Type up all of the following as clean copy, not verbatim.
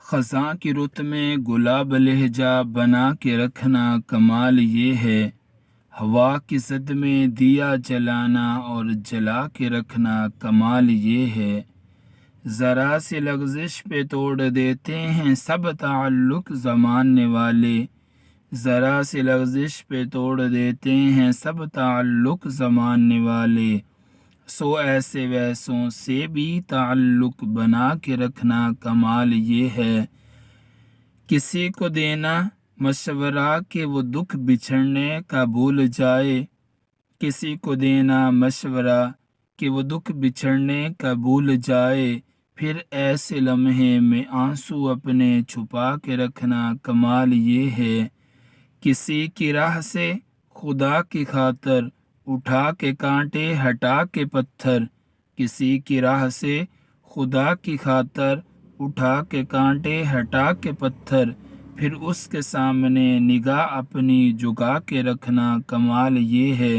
خزاں کی رت میں گلاب لہجہ بنا کے رکھنا کمال یہ ہے، ہوا کی زد میں دیا جلانا اور جلا کے رکھنا کمال یہ ہے، ذرا سی لغزش پہ توڑ دیتے ہیں سب تعلق زمانے والے، ذرا سی لغزش پہ توڑ دیتے ہیں سب تعلق زمانے والے، سو ایسے ویسوں سے بھی تعلق بنا کے رکھنا کمال یہ ہے، کسی کو دینا مشورہ کہ وہ دکھ بچھڑنے کا بھول جائے، کسی کو دینا مشورہ کہ وہ دکھ بچھڑنے کا بھول جائے، پھر ایسے لمحے میں آنسو اپنے چھپا کے رکھنا کمال یہ ہے، کسی کی راہ سے خدا کی خاطر اٹھا کے کانٹے ہٹا کے پتھر، کسی کی راہ سے خدا کی خاطر اٹھا کے کانٹے ہٹا کے پتھر، پھر اس کے سامنے نگاہ اپنی جھکا کے رکھنا کمال یہ ہے،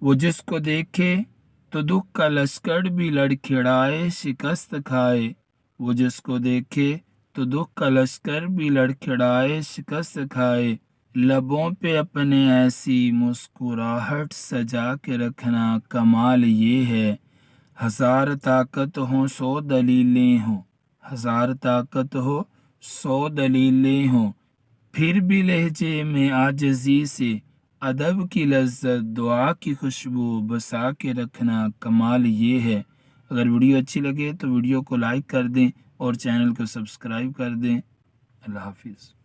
وہ جس کو دیکھے تو دکھ کا لشکر بھی لڑکھڑائے شکست کھائے، وہ جس کو دیکھے تو دکھ کا لشکر بھی لڑکھڑائے شکست کھائے، لبوں پہ اپنے ایسی مسکراہٹ سجا کے رکھنا کمال یہ ہے، ہزار طاقت ہوں 100 دلیلیں ہوں، ہزار طاقت ہو 100 دلیلیں ہوں، پھر بھی لہجے میں عاجزی سے ادب کی لذت دعا کی خوشبو بسا کے رکھنا کمال یہ ہے۔ اگر ویڈیو اچھی لگے تو ویڈیو کو لائک کر دیں اور چینل کو سبسکرائب کر دیں۔ اللہ حافظ۔